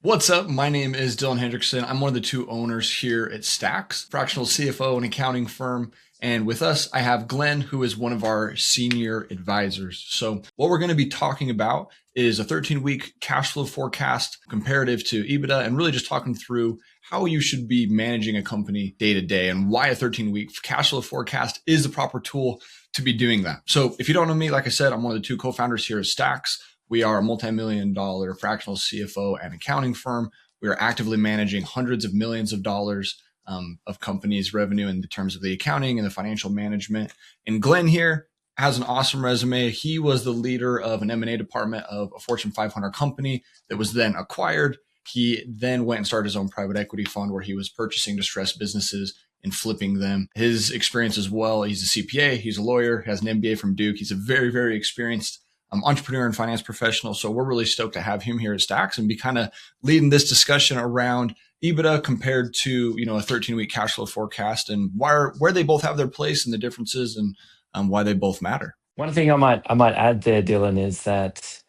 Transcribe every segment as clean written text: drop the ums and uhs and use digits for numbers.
What's up? My name is Dylan Hendrickson. I'm one of the two owners here at STAXX Fractional CFO and Accounting firm. And with us, I have Glen, who is one of our senior advisors. So what we're going to be talking about is a 13-week cash flow forecast comparative to EBITDA, and really just talking through how you should be managing a company day to day and why a 13-week cash flow forecast is the proper tool to be doing that. So if you don't know me, like I said, I'm one of the two co-founders here at STAXX. We are a multi-million-dollar fractional CFO and accounting firm. We are actively managing hundreds of millions of dollars of companies' revenue in terms of the accounting and the financial management. And Glenn here has an awesome resume. He was the leader of an M&A department of a Fortune 500 company that was then acquired. He then went and started his own private equity fund where he was purchasing distressed businesses and flipping them. His experience as well, he's a CPA, he's a lawyer, has an MBA from Duke. He's a very, very experienced entrepreneur and finance professional. So we're really stoked to have him here at STAXX and be kind of leading this discussion around EBITDA compared to, a 13-week cash flow forecast and where they both have their place and the differences and why they both matter. One thing I might add there, Dylan, is that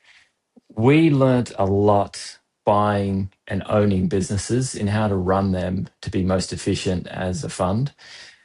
we learnt a lot buying and owning businesses in how to run them to be most efficient as a fund.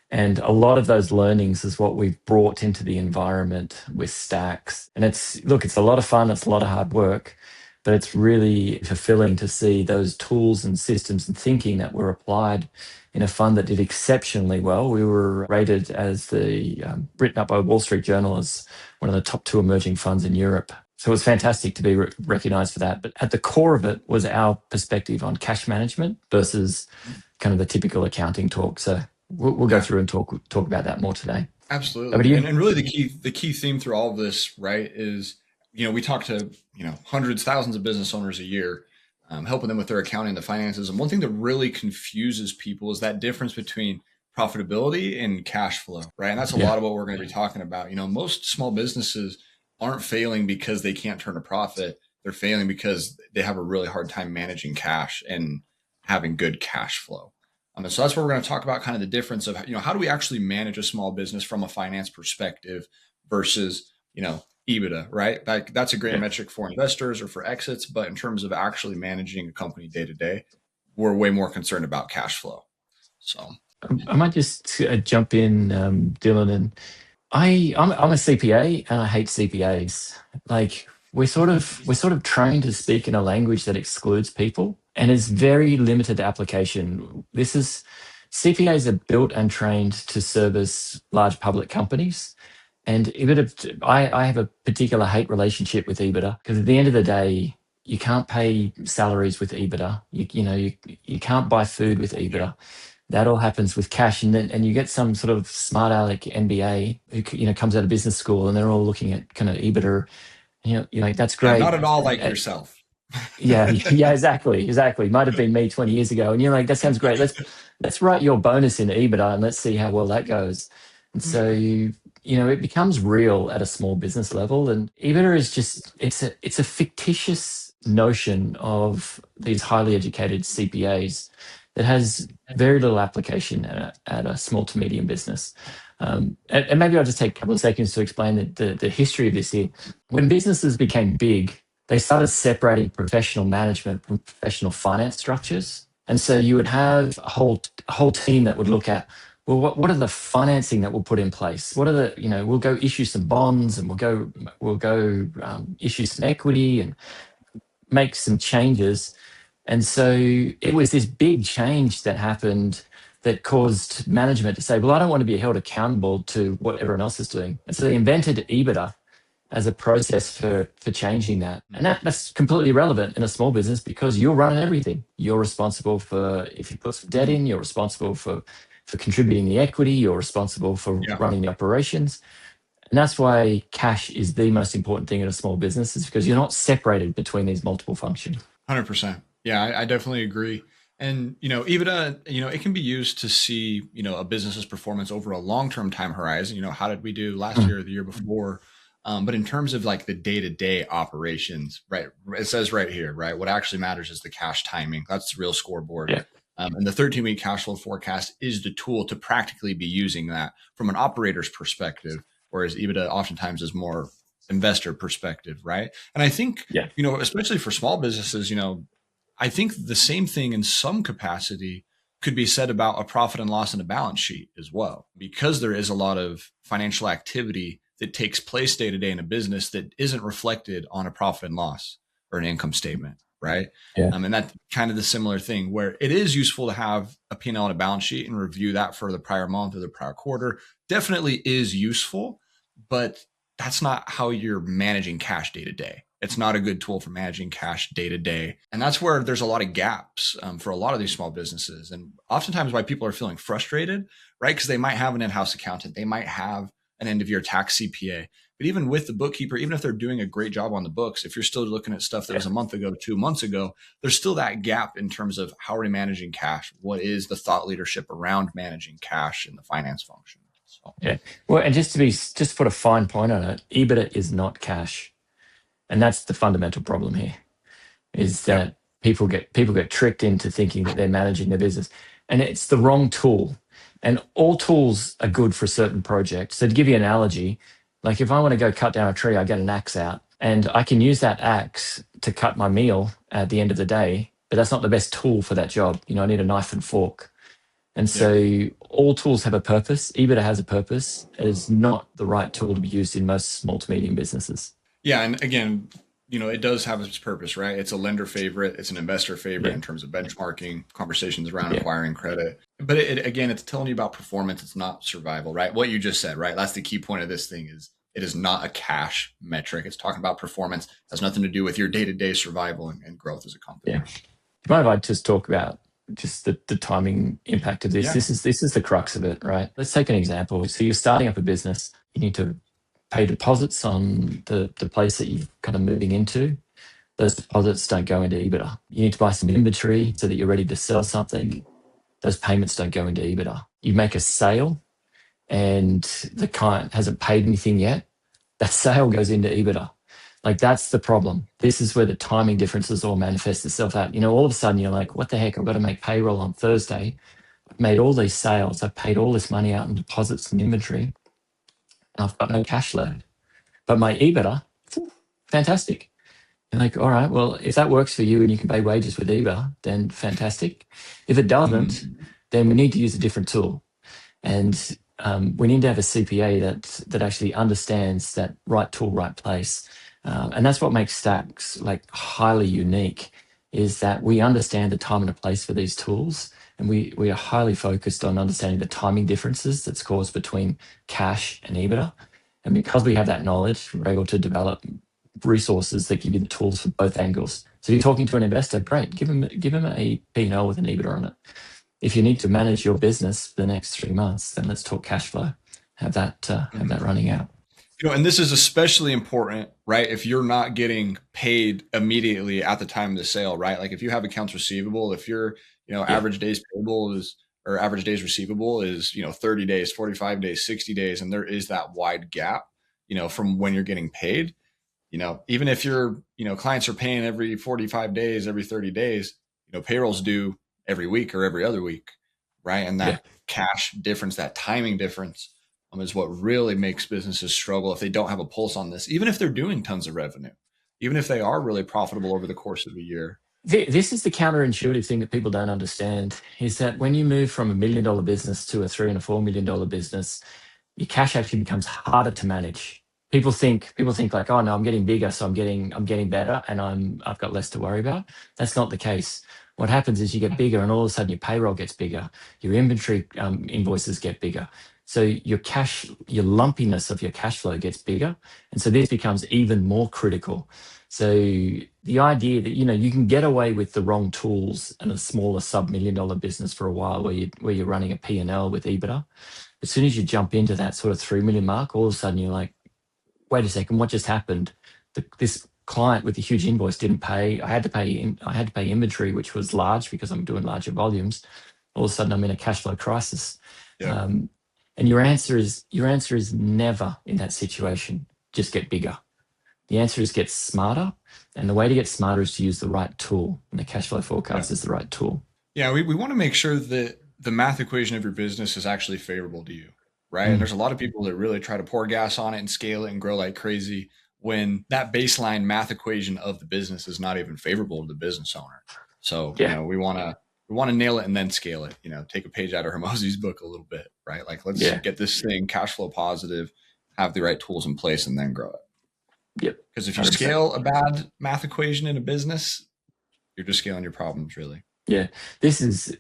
And a lot of those learnings is what we've brought into the environment with STAXX. And it's a lot of fun, it's a lot of hard work, but it's really fulfilling to see those tools and systems and thinking that were applied in a fund that did exceptionally well. We were rated as written up by Wall Street Journal as one of the top 2 emerging funds in Europe. So it was fantastic to be recognized for that. But at the core of it was our perspective on cash management versus kind of the typical accounting talk. So we'll go through and talk about that more today. Absolutely. And really the key theme through all of this, right, is, we talk to, hundreds, thousands of business owners a year, helping them with their accounting, the finances. And one thing that really confuses people is that difference between profitability and cash flow, right? And that's a lot of what we're going to be talking about. Most small businesses aren't failing because they can't turn a profit. They're failing because they have a really hard time managing cash and having good cash flow. And so that's where we're going to talk about kind of the difference of, how do we actually manage a small business from a finance perspective versus, EBITDA, right? That's a great metric for investors or for exits. But in terms of actually managing a company day to day, we're way more concerned about cash flow. So I might just jump in, Dylan, and I'm a CPA and I hate CPAs. Like we're sort of trained to speak in a language that excludes people and is very limited application. CPAs are built and trained to service large public companies. And I have a particular hate relationship with EBITDA because at the end of the day, you can't pay salaries with EBITDA. You can't buy food with EBITDA. That all happens with cash, and you get some sort of smart aleck MBA who comes out of business school, and they're all looking at kind of EBITDA. That's great. Not at all like yourself. Yeah, exactly. Might have been me 20 years ago, and you're like, that sounds great. Let's write your bonus in EBITDA and let's see how well that goes. And so it becomes real at a small business level, and EBITDA is just it's a fictitious notion of these highly educated CPAs that has very little application at a small to medium business. And maybe I'll just take a couple of seconds to explain the history of this here. When businesses became big, they started separating professional management from professional finance structures. And so you would have a whole team that would look at, well, what are the financing that we'll put in place? What are we'll go issue some bonds and we'll go issue some equity and make some changes. And so it was this big change that happened that caused management to say, well, I don't want to be held accountable to what everyone else is doing. And so they invented EBITDA as a process for changing that. And that's completely irrelevant in a small business because you're running everything. You're responsible for, if you put some debt in, you're responsible for contributing the equity, you're responsible for running the operations. And that's why cash is the most important thing in a small business, is because you're not separated between these multiple functions. 100%. Yeah, I definitely agree. And, EBITDA, it can be used to see, a business's performance over a long-term time horizon. How did we do last year or the year before? But in terms of like the day-to-day operations, right, it says right here, right, what actually matters is the cash timing. That's the real scoreboard. Yeah. And the 13-week cash flow forecast is the tool to practically be using that from an operator's perspective, whereas EBITDA oftentimes is more investor perspective, right? And I think, especially for small businesses, I think the same thing in some capacity could be said about a profit and loss in a balance sheet as well, because there is a lot of financial activity that takes place day to day in a business that isn't reflected on a profit and loss or an income statement, right? Yeah. And that's kind of the similar thing where it is useful to have a P&L and a balance sheet and review that for the prior month or the prior quarter. Definitely is useful, but that's not how you're managing cash day to day. It's not a good tool for managing cash day to day. And that's where there's a lot of gaps for a lot of these small businesses. And oftentimes why people are feeling frustrated, right? Because they might have an in-house accountant. They might have an end of year tax CPA. But even with the bookkeeper, even if they're doing a great job on the books, if you're still looking at stuff that was a month ago, 2 months ago, there's still that gap in terms of how are we managing cash? What is the thought leadership around managing cash in the finance function? So. Yeah. Well, and just to put a fine point on it, EBITDA is not cash. And that's the fundamental problem here, is that people get tricked into thinking that they're managing their business. And it's the wrong tool. And all tools are good for certain projects. So to give you an analogy, like if I want to go cut down a tree, I get an axe out and I can use that axe to cut my meal at the end of the day, but that's not the best tool for that job. I need a knife and fork. And so all tools have a purpose. EBITDA has a purpose. It is not the right tool to be used in most small to medium businesses. Yeah. And again, it does have its purpose, right? It's a lender favorite. It's an investor favorite in terms of benchmarking, conversations around acquiring credit. But again, it's telling you about performance. It's not survival, right? What you just said, right? That's the key point of this thing is it is not a cash metric. It's talking about performance. It has nothing to do with your day-to-day survival and growth as a company. Yeah. Do you mind if I just talk about just the timing impact of this? Yeah. This is the crux of it, right? Let's take an example. So you're starting up a business. You need to pay deposits on the place that you're kind of moving into. Those deposits don't go into EBITDA. You need to buy some inventory so that you're ready to sell something. Those payments don't go into EBITDA. You make a sale and the client hasn't paid anything yet. That sale goes into EBITDA. Like that's the problem. This is where the timing differences all manifest itself out. All of a sudden you're like, what the heck? I've got to make payroll on Thursday. I've made all these sales. I've paid all this money out in deposits and inventory. I've got no cash flow, but my EBITDA, fantastic. And like, all right, well, if that works for you and you can pay wages with EBITDA, then fantastic. If it doesn't, then we need to use a different tool. And we need to have a CPA that actually understands that right tool, right place. And that's what makes STAXX like highly unique, is that we understand the time and the place for these tools. And we are highly focused on understanding the timing differences that's caused between cash and EBITDA. And because we have that knowledge, we're able to develop resources that give you the tools for both angles. So if you're talking to an investor, great, give them a P&L with an EBITDA on it. If you need to manage your business for the next 3 months, then let's talk cash flow. Have that running out. And this is especially important, right? If you're not getting paid immediately at the time of the sale, right? Like if you have accounts receivable, if your average days payable is, or average days receivable is, 30 days, 45 days, 60 days, and there is that wide gap, from when you're getting paid, even if your, clients are paying every 45 days, every 30 days, payroll's due every week or every other week, right? And that cash difference, that timing difference is what really makes businesses struggle if they don't have a pulse on this, even if they're doing tons of revenue, even if they are really profitable over the course of a year. This is the counterintuitive thing that people don't understand, is that when you move from $1 million business to a $3 and $4 million business, your cash actually becomes harder to manage. People think like, oh no, I'm getting bigger, so I'm getting better, and I've got less to worry about. That's not the case. What happens is you get bigger, and all of a sudden your payroll gets bigger, your inventory invoices get bigger. So your lumpiness of your cash flow gets bigger, and so this becomes even more critical. So the idea that you can get away with the wrong tools in a smaller sub-$1 million business for a while, where you're running a P&L with EBITDA. As soon as you jump into that sort of 3 million mark, all of a sudden you're like, wait a second, what just happened? This client with a huge invoice didn't pay. I had to pay inventory, which was large because I'm doing larger volumes. All of a sudden I'm in a cash flow crisis. Yeah. And your answer is never in that situation, just get bigger. The answer is get smarter. And the way to get smarter is to use the right tool. And the cash flow forecast is the right tool. Yeah, we want to make sure that the math equation of your business is actually favorable to you, right? And there's a lot of people that really try to pour gas on it and scale it and grow like crazy when that baseline math equation of the business is not even favorable to the business owner. So, Yeah. we want to nail it and then scale it, take a page out of Hermosi's book a little bit, right? Like let's Yeah. get this thing cash flow positive, have the right tools in place and then grow it. Yep. Because if you 100%. scale a bad math equation in a business, you're just scaling your problems really. Yeah. This is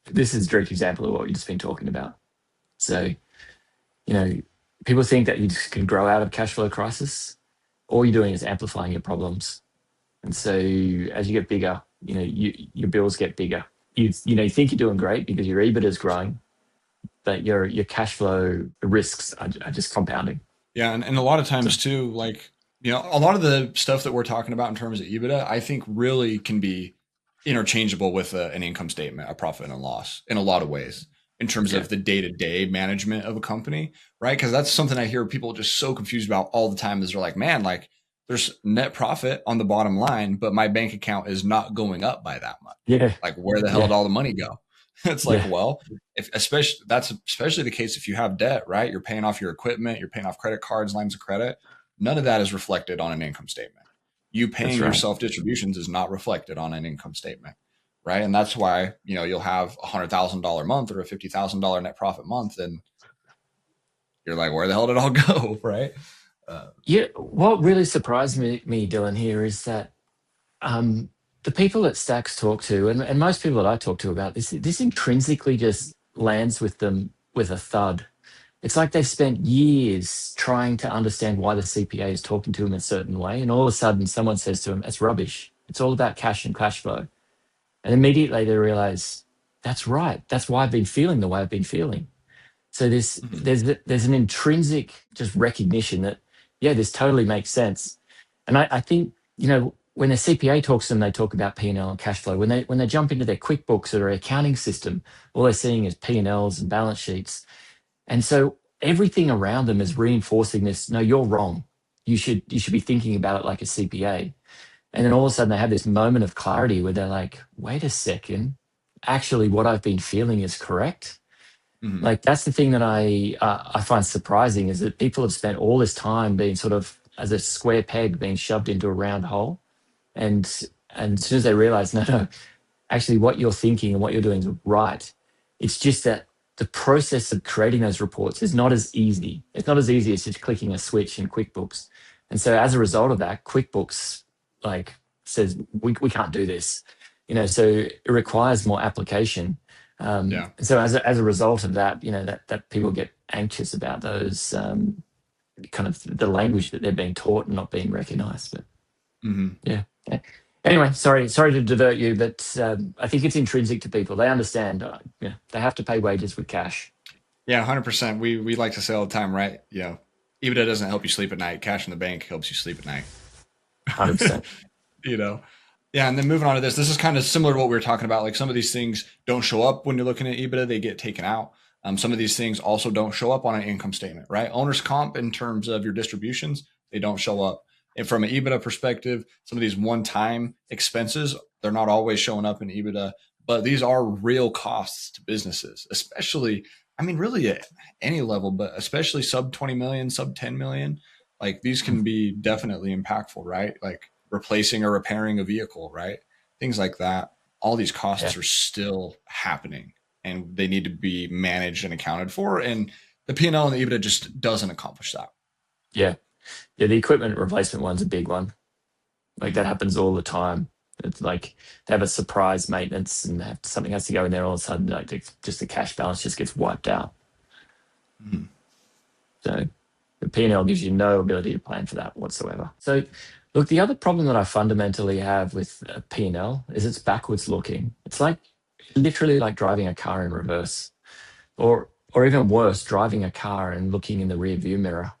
a direct example of what we've just been talking about. So, people think that you just can grow out of cash flow crisis. All you're doing is amplifying your problems. And so as you get bigger, your bills get bigger. You think you're doing great because your EBITDA is growing, but your cash flow risks are just compounding. Yeah, and a lot of times too, like, a lot of the stuff that we're talking about in terms of EBITDA, I think really can be interchangeable with an income statement, a profit and loss in a lot of ways in terms of the day-to-day management of a company, right? Because that's something I hear people just so confused about all the time is they're like, man, like there's net profit on the bottom line, but my bank account is not going up by that much. Yeah. Like where the hell did all the money go? It's like, Yeah. well, that's especially the case if you have debt, right? You're paying off your equipment, you're paying off credit cards, lines of credit. None of that is reflected on an income statement. You paying right. yourself distributions is not reflected on an income statement, right? And that's why you'll have $100,000 month or a $50,000 net profit month, and you're like, where the hell did it all go, right? Yeah. What really surprised me, Dylan, here is that the people that STAXX talk to, and most people that I talk to about this intrinsically just lands with them with a thud. It's like they've spent years trying to understand why the CPA is talking to them a certain way, and all of a sudden someone says to them, "That's rubbish. It's all about cash and cash flow." And immediately they realize, that's right. That's why I've been feeling the way I've been feeling. So there's an intrinsic just recognition that, yeah, this totally makes sense. And I think, when the CPA talks to them, they talk about P&L and cash flow. When they jump into their QuickBooks or their accounting system, all they're seeing is P&Ls and balance sheets. And so everything around them is reinforcing this, no, you're wrong. You should be thinking about it like a CPA. And then all of a sudden they have this moment of clarity where they're like, wait a second, actually what I've been feeling is correct. Mm-hmm. Like that's the thing that I find surprising is that people have spent all this time being sort of as a square peg being shoved into a round hole. And as soon as they realize, no, actually what you're thinking and what you're doing is right. It's just that the process of creating those reports is not as easy. It's not as easy as just clicking a switch in QuickBooks. And so as a result of that, QuickBooks says we can't do this. So it requires more application. So as a result of that, that people get anxious about those kind of the language that they're being taught and not being recognized. But yeah. Anyway, sorry to divert you, but I think it's intrinsic to people. They understand. They have to pay wages with cash. Yeah, 100%. We like to say all the time, right? EBITDA doesn't help you sleep at night. Cash in the bank helps you sleep at night. 100%. Yeah, and then moving on to this is kind of similar to what we were talking about. Like some of these things don't show up when you're looking at EBITDA; they get taken out. Some of these things also don't show up on an income statement, right? Owner's comp in terms of your distributions, they don't show up. And from an EBITDA perspective, some of these one-time expenses, they're not always showing up in EBITDA, but these are real costs to businesses, especially, really at any level, but especially sub 20 million, sub 10 million. Like these can be definitely impactful, right? Like replacing or repairing a vehicle, right? Things like that. All these costs are still happening and they need to be managed and accounted for. And the P&L and the EBITDA just doesn't accomplish that. Yeah. Yeah, the equipment replacement one's a big one. Like that happens all the time. It's like they have a surprise maintenance and something has to go in there all of a sudden, like just the cash balance just gets wiped out. So the P&L gives you no ability to plan for that whatsoever. So look, the other problem that I fundamentally have with P&L is it's backwards looking. It's like literally like driving a car in reverse or even worse, driving a car and looking in the rear view mirror.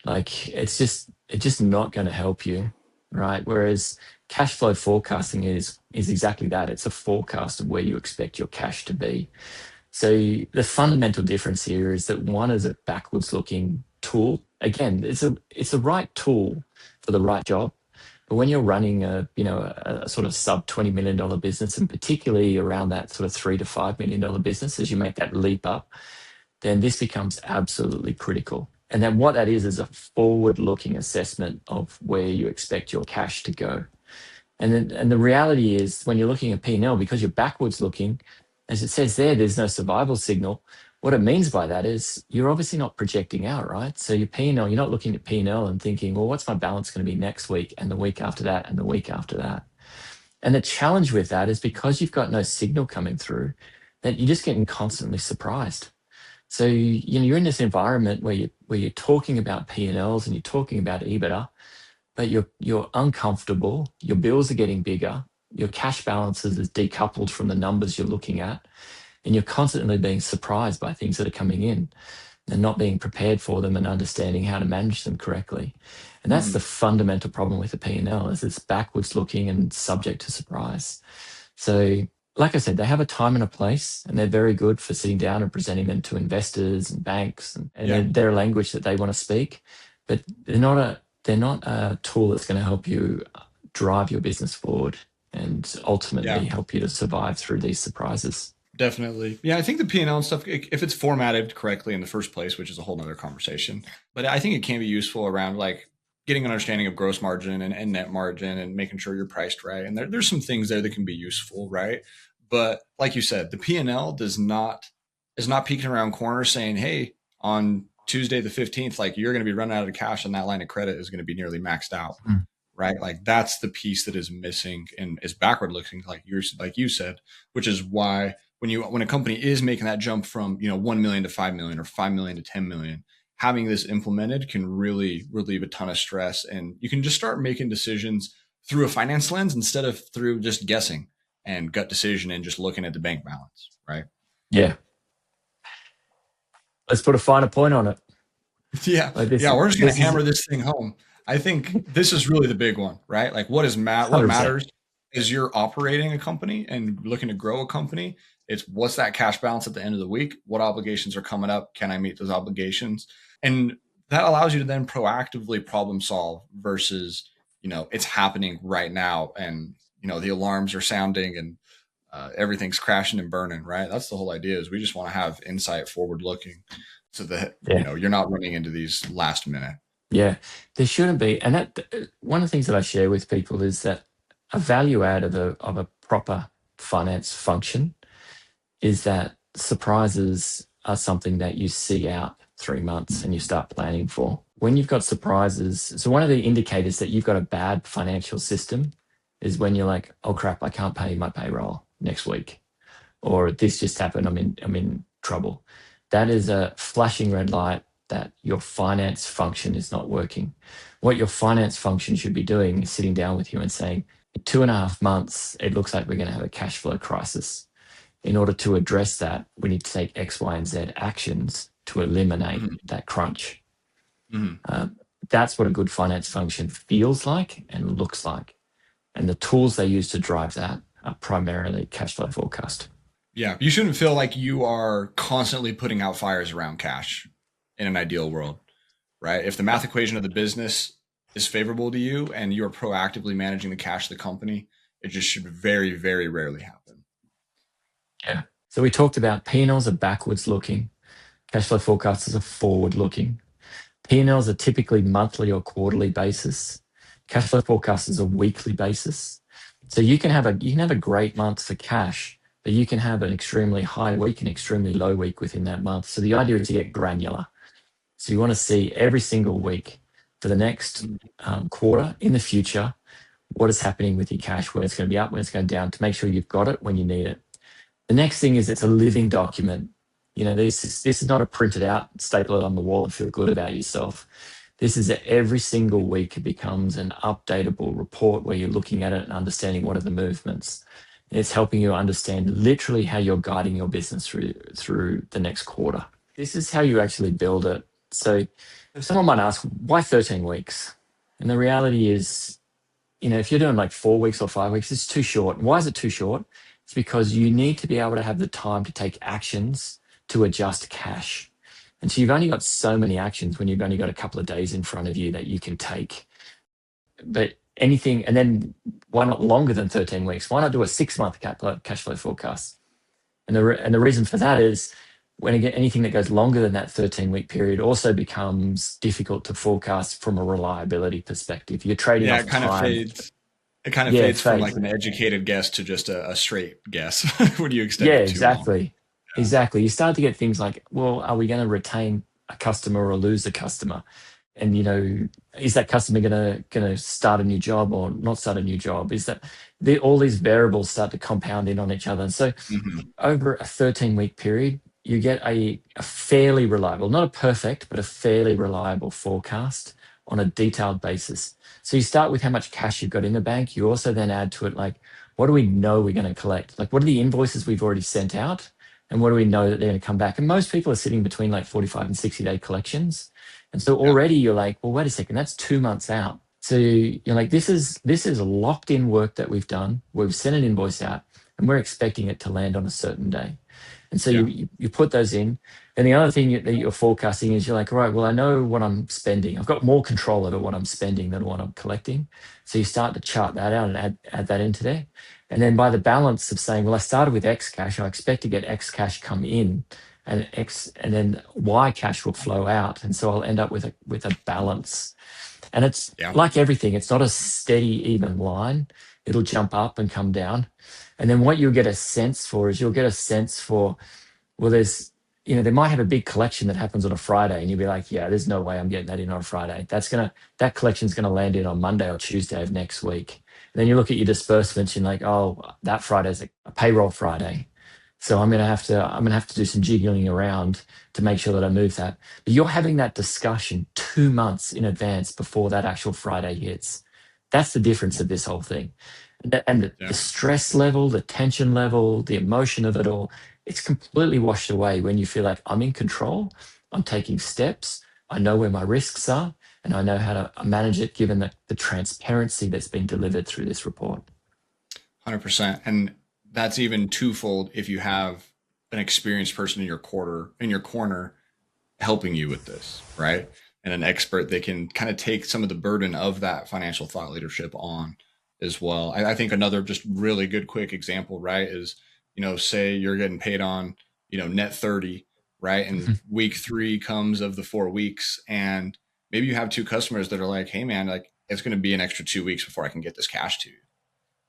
Like it's just not going to help you, right? Whereas cash flow forecasting is exactly that. It's a forecast of where you expect your cash to be. So the fundamental difference here is that one is a backwards looking tool. Again, it's a right tool for the right job. But when you're running a sort of sub $20 million business, and particularly around that sort of $3 to $5 million business, as you make that leap up, then this becomes absolutely critical. And then what that is a forward-looking assessment of where you expect your cash to go. And the reality is, when you're looking at P&L, because you're backwards looking, as it says there, there's no survival signal. What it means by that is you're obviously not projecting out, right? So your P&L, you're not looking at P&L and thinking, well, what's my balance going to be next week and the week after that and the week after that? And the challenge with that is because you've got no signal coming through, that you're just getting constantly surprised. So you're in this environment where you're talking about P&Ls and you're talking about EBITDA, but you're uncomfortable. Your bills are getting bigger. Your cash balances is decoupled from the numbers you're looking at, and you're constantly being surprised by things that are coming in and not being prepared for them and understanding how to manage them correctly. And that's the fundamental problem with the P&L, is it's backwards looking and subject to surprise. So, like I said, they have a time and a place, and they're very good for sitting down and presenting them to investors and banks, and they're a language that they want to speak, but they're not a tool that's going to help you drive your business forward and ultimately help you to survive through these surprises. Definitely. Yeah, I think the P&L and stuff, if it's formatted correctly in the first place, which is a whole nother conversation, but I think it can be useful around like getting an understanding of gross margin and net margin and making sure you're priced right. And there's some things there that can be useful, right? But like you said, the P&L is not peeking around corners saying, hey, on Tuesday the 15th, like you're going to be running out of cash and that line of credit is going to be nearly maxed out. Right? Like that's the piece that is missing and is backward looking, like you said, which is why when a company is making that jump from 1 million to 5 million or 5 million to 10 million, having this implemented can really relieve a ton of stress, and you can just start making decisions through a finance lens instead of through just guessing and gut decision and just looking at the bank balance, right? Yeah. Let's put a finer point on it. Yeah. We're just going to hammer this thing home. I think this is really the big one, right? Like what matters is you're operating a company and looking to grow a company. It's what's that cash balance at the end of the week? What obligations are coming up? Can I meet those obligations? And that allows you to then proactively problem solve versus, it's happening right now. And, the alarms are sounding and everything's crashing and burning, right? That's the whole idea, is we just want to have insight forward looking so that, you're not running into these last minute. Yeah, there shouldn't be. And that one of the things that I share with people is that a value add of a proper finance function is that surprises are something that you see out 3 months and you start planning for. When you've got surprises, so one of the indicators that you've got a bad financial system is when you're like, oh crap, I can't pay my payroll next week, or this just happened, I'm in trouble. That is a flashing red light that your finance function is not working. What your finance function should be doing is sitting down with you and saying, in 2.5 months, it looks like we're going to have a cash flow crisis. In order to address that, we need to take X, Y, and Z actions to eliminate that crunch. That's what a good finance function feels like and looks like. And the tools they use to drive that are primarily cash flow forecast. Yeah, you shouldn't feel like you are constantly putting out fires around cash in an ideal world, right? If the math equation of the business is favorable to you and you're proactively managing the cash of the company, it just should very, very rarely happen. Yeah. So we talked about P&Ls are backwards looking. Cash flow forecasters are forward looking. P&Ls are typically monthly or quarterly basis. Cash flow forecasters are weekly basis. So you can have a great month for cash, but you can have an extremely high week and extremely low week within that month. So the idea is to get granular. So you want to see every single week for the next quarter in the future, what is happening with your cash, where it's going to be up, when it's going down, to make sure you've got it when you need it. The next thing is it's a living document. This is not a printed out, staple it on the wall and feel good about yourself. This is that every single week it becomes an updatable report where you're looking at it and understanding what are the movements. It's helping you understand literally how you're guiding your business through the next quarter. This is how you actually build it. So someone might ask, why 13 weeks? And the reality is, if you're doing like 4 weeks or 5 weeks, it's too short. And why is it too short? It's because you need to be able to have the time to take actions to adjust cash. And so you've only got so many actions when you've only got a couple of days in front of you that you can take. But anything, and then why not longer than 13 weeks? Why not do a 6-month cash flow forecast? And the reason for that is when again, anything that goes longer than that 13-week period also becomes difficult to forecast from a reliability perspective. You're trading off time. It kind of Yeah, fades from like fades. an educated guess to just a straight guess when you extend Yeah, it too long. exactly. Yeah. Exactly. You start to get things like, well, are we going to retain a customer or lose a customer? And is that customer gonna start a new job or not start a new job? Is that all these variables start to compound in on each other? And so Mhm. over a 13-week period, you get a fairly reliable, not a perfect, but a fairly reliable forecast on a detailed basis. So you start with how much cash you've got in the bank. You also then add to it, like, what do we know we're going to collect? Like, what are the invoices we've already sent out? And what do we know that they're going to come back? And most people are sitting between like 45 and 60-day collections. And so Yeah. already you're like, well, wait a second, that's 2 months out. So you're like, this is locked in work that we've done. We've sent an invoice out and we're expecting it to land on a certain day. And so Yeah. you put those in. And the other thing that you're forecasting is you're like, right, well, I know what I'm spending. I've got more control over what I'm spending than what I'm collecting. So you start to chart that out and add that into there. And then by the balance of saying, well, I started with X cash, I expect to get X cash come in and then Y cash will flow out. And so I'll end up with a balance. And it's Yeah. like everything, it's not a steady, even line. It'll jump up and come down. And then what you'll get a sense for is well, there might have a big collection that happens on a Friday, and you'll be like, yeah, there's no way I'm getting that in on a Friday. That collection's gonna land in on Monday or Tuesday of next week. And then you look at your disbursements, and you're like, oh, that Friday's a payroll Friday. So I'm gonna have to do some jiggling around to make sure that I move that. But you're having that discussion 2 months in advance before that actual Friday hits. That's the difference of this whole thing. And the Yeah. stress level, the tension level, the emotion of it all, it's completely washed away when you feel like I'm in control, I'm taking steps, I know where my risks are, and I know how to manage it given the transparency that's been delivered through this report. 100%. And that's even twofold if you have an experienced person in your corner helping you with this, right? And an expert that can kind of take some of the burden of that financial thought leadership on as well. I think another just really good quick example, right, is, say you're getting paid on, net 30, right? And week 3 comes of the 4 weeks, and maybe you have two customers that are like, hey man, like it's going to be an extra 2 weeks before I can get this cash to you.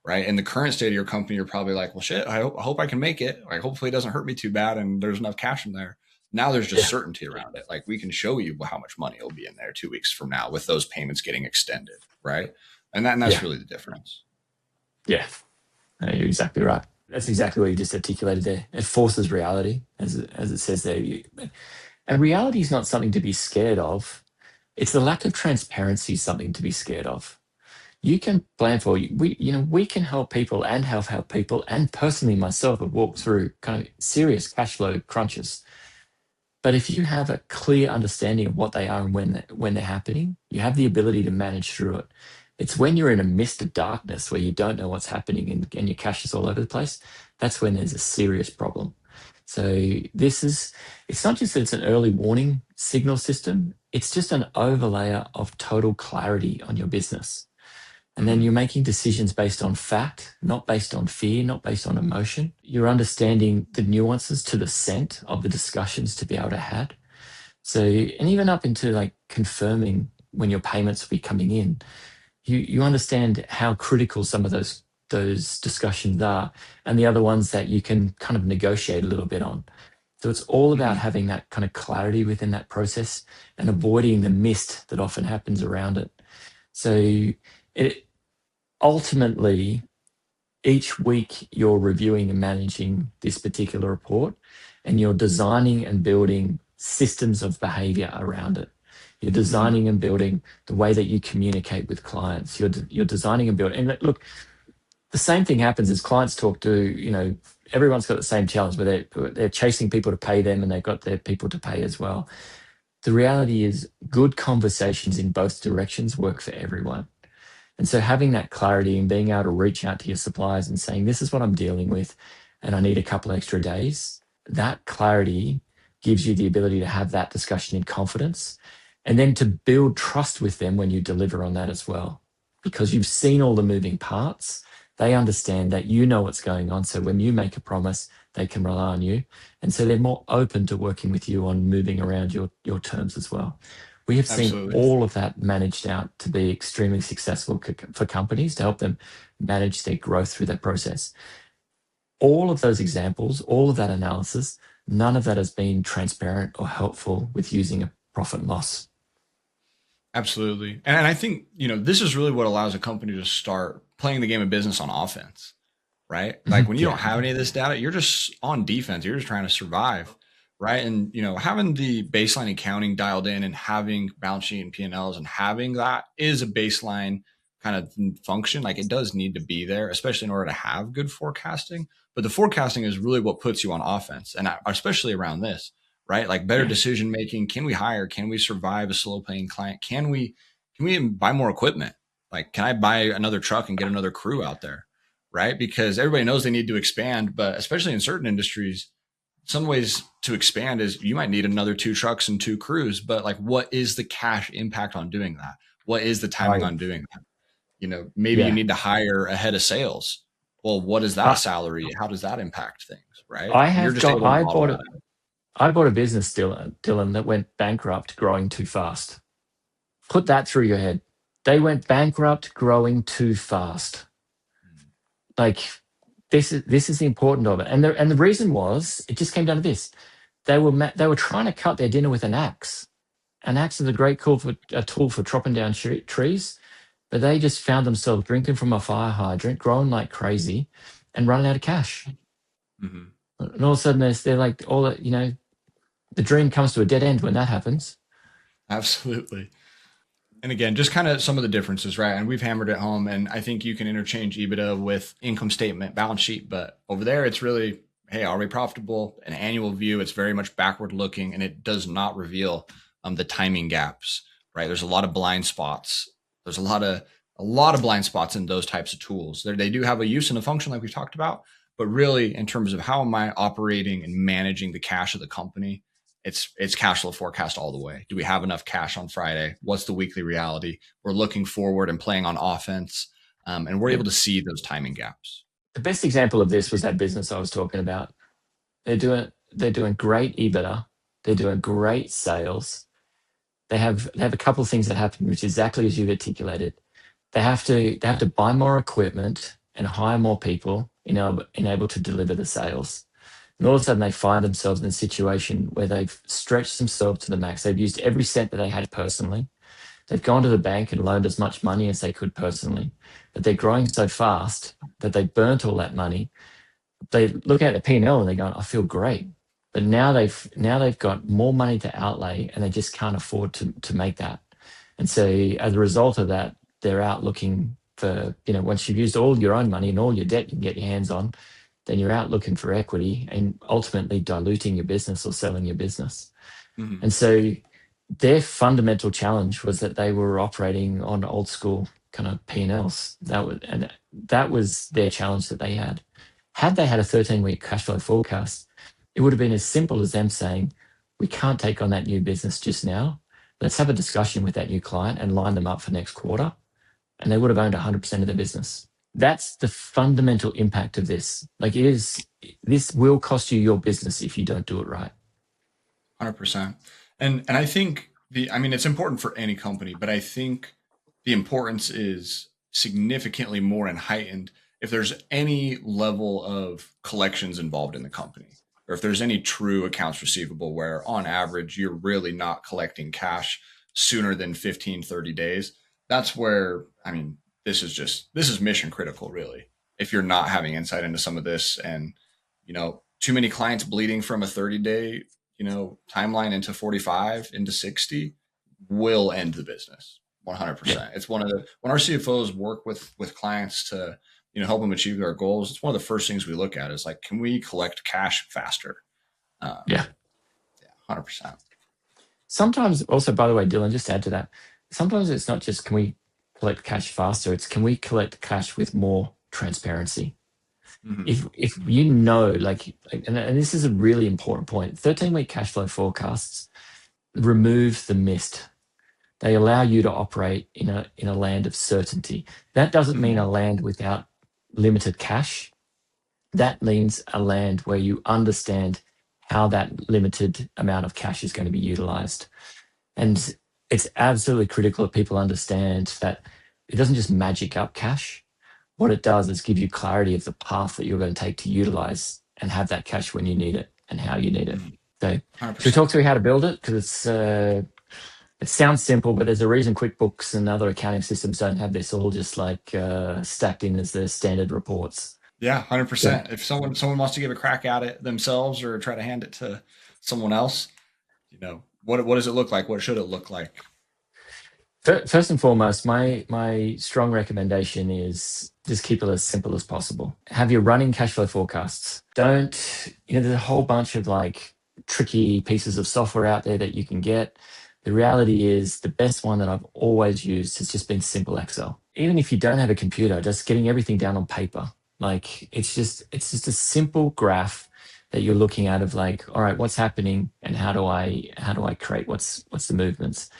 Right. In the current state of your company, you're probably like, well, shit, I hope I can make it. Like, hopefully it doesn't hurt me too bad and there's enough cash in there. Now there's just Yeah. certainty around it. Like, we can show you how much money will be in there 2 weeks from now with those payments getting extended. Right. And that's Yeah. really the difference. Yeah. No, you're exactly right. That's exactly what you just articulated there. It forces reality, as it says there. And reality is not something to be scared of. It's the lack of transparency is something to be scared of. You can plan for we can help people and have helped people, and personally myself have walked through kind of serious cash flow crunches. But if you have a clear understanding of what they are and when they're happening, you have the ability to manage through it. It's when you're in a mist of darkness where you don't know what's happening and your cash is all over the place, that's when there's a serious problem. So it's not just that it's an early warning signal system, it's just an overlayer of total clarity on your business. And then Mhm. you're making decisions based on fact, not based on fear, not based on emotion. You're understanding the nuances to the scent of the discussions to be able to have. So, and even up into like confirming when your payments will be coming in, you understand how critical some of those discussions are, and the other ones that you can kind of negotiate a little bit on. So it's all about Mhm. having that kind of clarity within that process and avoiding the mist that often happens around it. So it ultimately, each week you're reviewing and managing this particular report, and you're designing and building systems of behavior around it. You're Mhm. designing and building the way that you communicate with clients. You're designing and building. And look, the same thing happens as clients talk to, everyone's got the same challenge where they're chasing people to pay them and they've got their people to pay as well. The reality is good conversations in both directions work for everyone. And so having that clarity and being able to reach out to your suppliers and saying, this is what I'm dealing with, and I need a couple extra days, that clarity gives you the ability to have that discussion in confidence and then to build trust with them when you deliver on that as well. Because you've seen all the moving parts, they understand that you know what's going on. So when you make a promise, they can rely on you. And so they're more open to working with you on moving around your terms as well, We have seen Absolutely. all of that managed out to be extremely successful for companies to help them manage their growth through that process. All of those examples, all of that analysis, none of that has been transparent or helpful with using a profit and loss. Absolutely. And I think, this is really what allows a company to start playing the game of business on offense, right? Like when you don't Yeah. have any of this data, you're just on defense. You're just trying to survive, right? And, having the baseline accounting dialed in and having balance sheet and P&Ls and having that is a baseline kind of function. Like it does need to be there, especially in order to have good forecasting. But the forecasting is really what puts you on offense. And especially around this, right? Like better decision making. Can we hire? Can we survive a slow paying client? Can we even buy more equipment? Like, can I buy another truck and get another crew out there? Right? Because everybody knows they need to expand, but especially in certain industries, some ways to expand is you might need another 2 trucks and 2 crews, but like, what is the cash impact on doing that? What is the timing on doing that? Maybe you Yeah. need to hire a head of sales. Well, what is that I, salary? How does that impact things? Right. I And you're have just got, able to model that. I bought a business, Dylan, that went bankrupt growing too fast. Put that through your head. They went bankrupt growing too fast. Like this is the important of it. And the reason was it just came down to this. They were trying to cut their dinner with an axe. An axe is a great tool for chopping down trees, but they just found themselves drinking from a fire hydrant, growing like crazy, and running out of cash. Mm-hmm. And all of a sudden, they're like, all that, the dream comes to a dead end when that happens. Absolutely. And again, just kind of some of the differences, right? And we've hammered it home. And I think you can interchange EBITDA with income statement, balance sheet. But over there, it's really, hey, are we profitable? An annual view, it's very much backward looking and it does not reveal the timing gaps, right? There's a lot of blind spots. There's a lot of blind spots in those types of tools. They do have a use and a function like we've talked about, but really in terms of how am I operating and managing the cash of the company, it's cash flow forecast all the way. Do we have enough cash on Friday? What's the weekly reality? We're looking forward and playing on offense, and we're able to see those timing gaps. The best example of this was that business I was talking about. They're doing great EBITDA. They're doing great sales. They have a couple of things that happen, which is exactly as you've articulated. They have to buy more equipment and hire more people able to deliver the sales. And all of a sudden, they find themselves in a situation where they've stretched themselves to the max. They've used every cent that they had personally. They've gone to the bank and loaned as much money as they could personally. But they're growing so fast that they burnt all that money. They look at the P&L and they're going, I feel great. But now they've got more money to outlay and they just can't afford to make that. And so as a result of that, they're out looking for, once you've used all your own money and all your debt you can get your hands on, then you're out looking for equity and ultimately diluting your business or selling your business. Mm-hmm. And so their fundamental challenge was that they were operating on old school kind of P&Ls. That was their challenge that they had. Had they had a 13-week cash flow forecast, it would have been as simple as them saying, we can't take on that new business just now. Let's have a discussion with that new client and line them up for next quarter. And they would have owned 100% of the business. That's the fundamental impact of this. Like this will cost you your business if you don't do it right. 100%. And I think it's important for any company, but I think the importance is significantly more and heightened if there's any level of collections involved in the company, or if there's any true accounts receivable where on average you're really not collecting cash sooner than 15, 30 days. That's where, this is mission critical, really. If you're not having insight into some of this and, too many clients bleeding from a 30-day, timeline into 45, into 60 will end the business 100%. Yeah. It's when our CFOs work with clients to, help them achieve their goals. It's one of the first things we look at is like, can we collect cash faster? Yeah. 100%. Sometimes also, by the way, Dylan, just to add to that, sometimes it's not just can we collect cash faster, it's can we collect cash with more transparency? Mm-hmm. If and this is a really important point, 13-week cash flow forecasts remove the mist. They allow you to operate in a land of certainty. That doesn't mean a land without limited cash. That means a land where you understand how that limited amount of cash is going to be utilized. And it's absolutely critical that people understand that it doesn't just magic up cash. What it does is give you clarity of the path that you're going to take to utilize and have that cash when you need it and how you need it. So, should we 100%. talk through how to build it? Because it sounds simple, but there's a reason QuickBooks and other accounting systems don't have this all just like stacked in as their standard reports. Yeah, Yeah. 100%. If someone wants to give a crack at it themselves or try to hand it to someone else, what does it look like? What should it look like? First and foremost, my strong recommendation is just keep it as simple as possible. Have your running cash flow forecasts. There's a whole bunch of like tricky pieces of software out there that you can get. The reality is the best one that I've always used has just been simple Excel. Even if you don't have a computer, just getting everything down on paper. Like it's just a simple graph that you're looking at of like, all right, what's happening and how do I create what's the movements.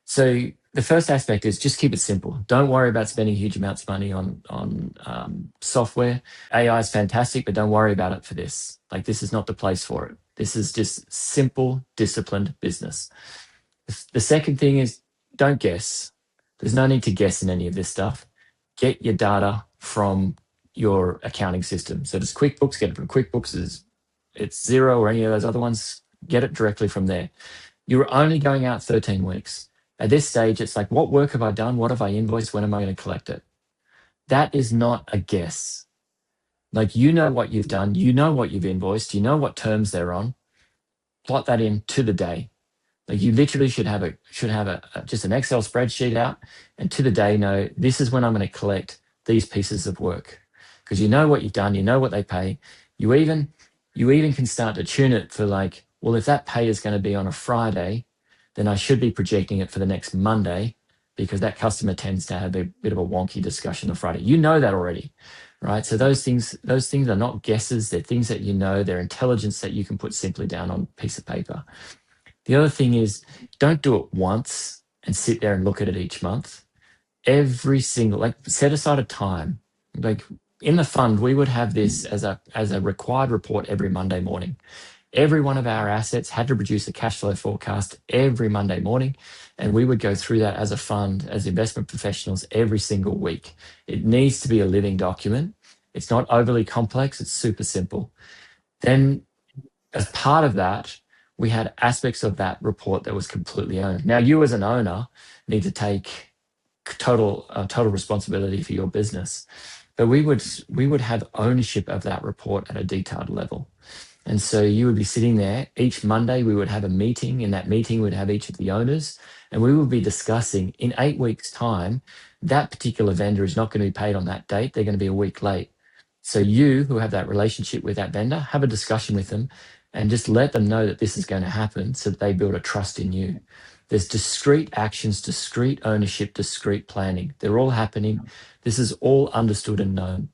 So the first aspect is just keep it simple. Don't worry about spending huge amounts of money on software. AI is fantastic, but don't worry about it for this. Like this is not the place for it. This is just simple, disciplined business. The second thing is don't guess. There's no need to guess in any of this stuff. Get your data from your accounting system. So does QuickBooks, get it from QuickBooks. It's Xero or any of those other ones, get it directly from there. You're only going out 13 weeks. At this stage, it's like, what work have I done? What have I invoiced? When am I going to collect it? That is not a guess. Like, you know what you've done. You know what you've invoiced. You know what terms they're on. Plot that in to the day. Like, you literally should have just an Excel spreadsheet out and to the day know this is when I'm going to collect these pieces of work. Because you know what you've done. You know what they pay. You even can start to tune it for like, well, if that pay is going to be on a Friday, then I should be projecting it for the next Monday because that customer tends to have a bit of a wonky discussion on Friday. You know that already, right? So those things are not guesses. They're things that you know. They're intelligence that you can put simply down on a piece of paper. The other thing is don't do it once and sit there and look at it each month. Set aside a time. Like in the fund, we would have this as a required report every Monday morning. Every one of our assets had to produce a cash flow forecast every Monday morning, and we would go through that as a fund, as investment professionals every single week. It needs to be a living document. It's not overly complex. It's super simple. Then as part of that, we had aspects of that report that was completely owned. Now, you as an owner need to take total responsibility for your business, but we would have ownership of that report at a detailed level. And so you would be sitting there each Monday, we would have a meeting. In that meeting, we'd have each of the owners, and we would be discussing in 8 weeks' time, that particular vendor is not going to be paid on that date. They're going to be a week late. So you, who have that relationship with that vendor, have a discussion with them and just let them know that this is going to happen so that they build a trust in you. There's discrete actions, discrete ownership, discrete planning. They're all happening. This is all understood and known.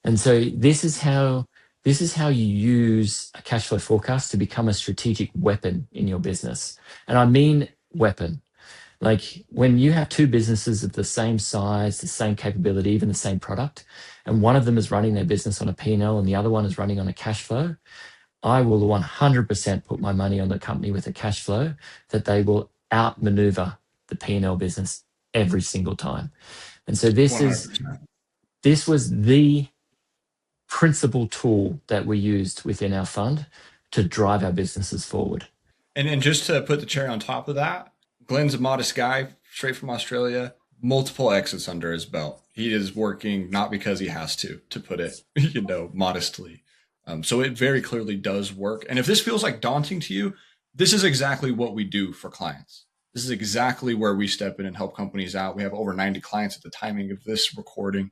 And so this is how you use a cash flow forecast to become a strategic weapon in your business. And I mean weapon. Like when you have two businesses of the same size, the same capability, even the same product, and one of them is running their business on a P&L and the other one is running on a cash flow, I will 100% put my money on the company with a cash flow that they will outmaneuver the P&L business every single time. And so this 100%. was the principal tool that we used within our fund to drive our businesses forward. And just to put the cherry on top of that, Glen's a modest guy, straight from Australia, multiple exits under his belt. He is working not because he has to put it, modestly. So it very clearly does work. And if this feels like daunting to you, this is exactly what we do for clients. This is exactly where we step in and help companies out. We have over 90 clients at the timing of this recording.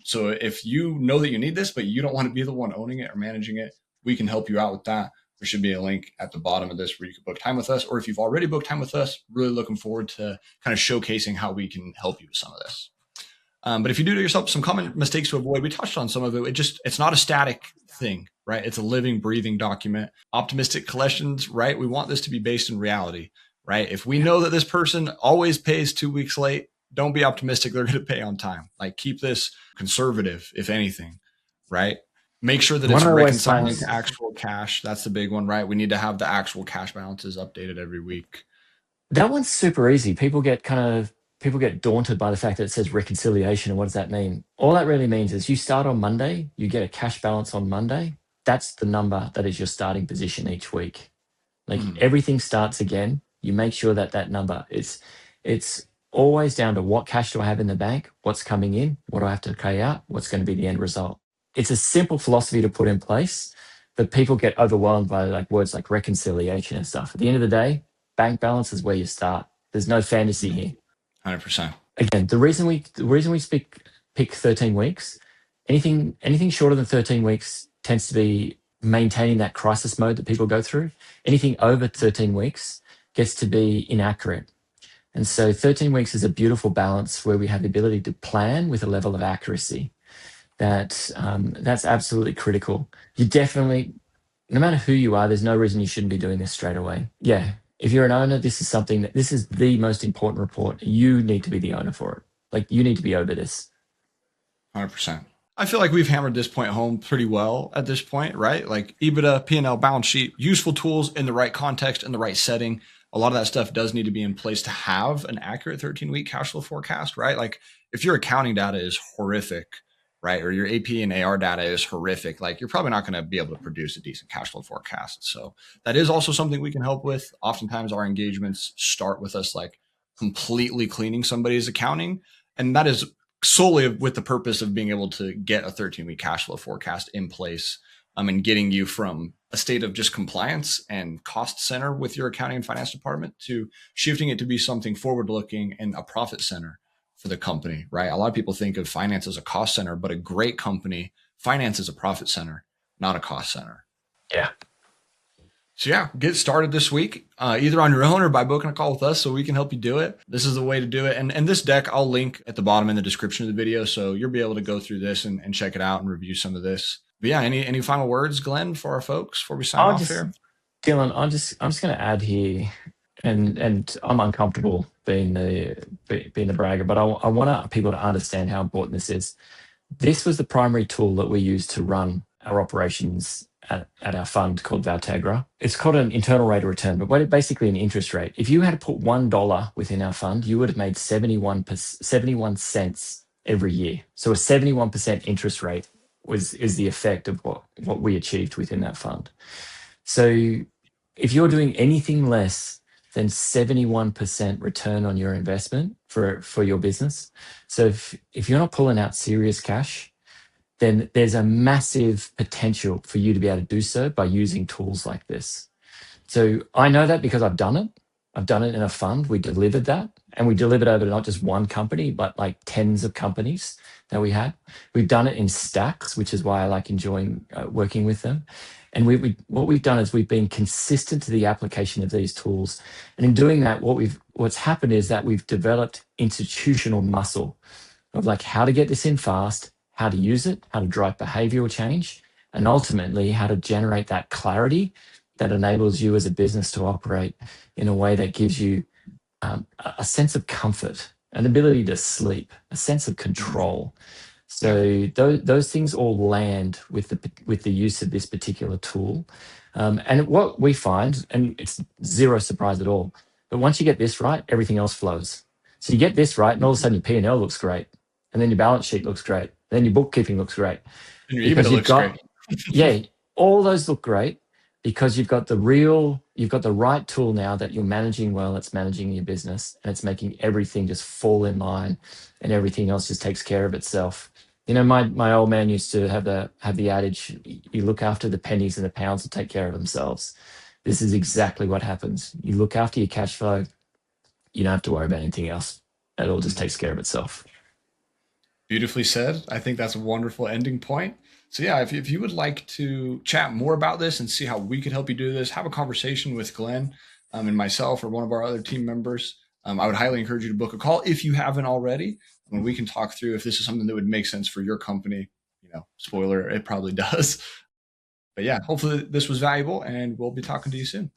So if you know that you need this, but you don't want to be the one owning it or managing it, we can help you out with that. There should be a link at the bottom of this where you can book time with us. Or if you've already booked time with us, really looking forward to kind of showcasing how we can help you with some of this. But if you do to yourself some common mistakes to avoid, we touched on some of it. It's not a static thing, right? It's a living, breathing document. Optimistic collections, right? We want this to be based in reality, right? If we know that this person always pays 2 weeks late, don't be optimistic they're going to pay on time. Like keep this conservative, if anything, right? Make sure that it's reconciling to actual cash. That's the big one, right? We need to have the actual cash balances updated every week. That one's super easy. People get daunted by the fact that it says reconciliation, and what does that mean? All that really means is you start on Monday, you get a cash balance on Monday. That's the number that is your starting position each week. Like Mhm. everything starts again. You make sure that that number is, it's always down to what cash do I have in the bank? What's coming in? What do I have to pay out? What's going to be the end result? It's a simple philosophy to put in place, but people get overwhelmed by like words like reconciliation and stuff. At the end of the day, bank balance is where you start. There's no fantasy here. 100%. Again, the reason we pick 13 weeks, anything shorter than 13 weeks tends to be maintaining that crisis mode that people go through. Anything over 13 weeks gets to be inaccurate. And so 13 weeks is a beautiful balance where we have the ability to plan with a level of accuracy that's absolutely critical. You definitely, no matter who you are, there's no reason you shouldn't be doing this straight away. Yeah. If you're an owner, this is the most important report. You need to be the owner for it. Like you need to be over this. 100%. I feel like we've hammered this point home pretty well at this point, right? Like EBITDA, P&L, balance sheet, useful tools in the right context, in the right setting. A lot of that stuff does need to be in place to have an accurate 13-week cash flow forecast, right? Like if your accounting data is horrific, right, or your AP and AR data is horrific, like you're probably not going to be able to produce a decent cash flow forecast. So that is also something we can help with. Oftentimes our engagements start with us like completely cleaning somebody's accounting. And that is solely with the purpose of being able to get a 13-week cash flow forecast in place, and getting you from a state of just compliance and cost center with your accounting and finance department to shifting it to be something forward looking and a profit center for the company, right? A lot of people think of finance as a cost center, but a great company, finance is a profit center, not a cost center. Yeah. So yeah, get started this week, either on your own or by booking a call with us so we can help you do it. This is the way to do it. And this deck, I'll link at the bottom in the description of the video. So you'll be able to go through this and check it out and review some of this. But yeah, any final words, Glenn, for our folks before we sign off here? Dylan, I'm just going to add here, and I'm uncomfortable being the bragger, but I want people to understand how important this is. This was the primary tool that we use to run our operations at our fund called VALTEGRA. It's called an internal rate of return, but basically an interest rate. If you had to put $1 within our fund, you would have made 71 cents every year. So a 71% interest rate is the effect of what we achieved within that fund. So if you're doing anything less than 71% return on your investment for your business, so if you're not pulling out serious cash, then there's a massive potential for you to be able to do so by using tools like this. So I know that because I've done it. I've done it in a fund. We delivered that, and we delivered over not just one company, but like tens of companies that we had. We've done it in STAXX, which is why I like enjoying working with them. And what we've done is we've been consistent to the application of these tools. And in doing that, what's happened is that we've developed institutional muscle of like how to get this in fast, how to use it, how to drive behavioral change, and ultimately how to generate that clarity that enables you as a business to operate in a way that gives you a sense of comfort, an ability to sleep, a sense of control. So those things all land with the use of this particular tool. And what we find, and it's zero surprise at all, but once you get this right, everything else flows. So you get this right, and all of a sudden your P&L looks great, and then your balance sheet looks great, and then your bookkeeping looks great. And your EBITDA looks great. Yeah, all those look great because you've got the right tool now that you're managing well, it's managing your business, and it's making everything just fall in line, and everything else just takes care of itself. You know, my old man used to have the adage, you look after the pennies and the pounds will take care of themselves. This is exactly what happens. You look after your cash flow, you don't have to worry about anything else. It all just takes care of itself. Beautifully said. I think that's a wonderful ending point. So yeah, if you would like to chat more about this and see how we could help you do this, have a conversation with Glenn and myself or one of our other team members, I would highly encourage you to book a call if you haven't already. When we can talk through if this is something that would make sense for your company. You know, spoiler, it probably does. But yeah, hopefully this was valuable, and we'll be talking to you soon.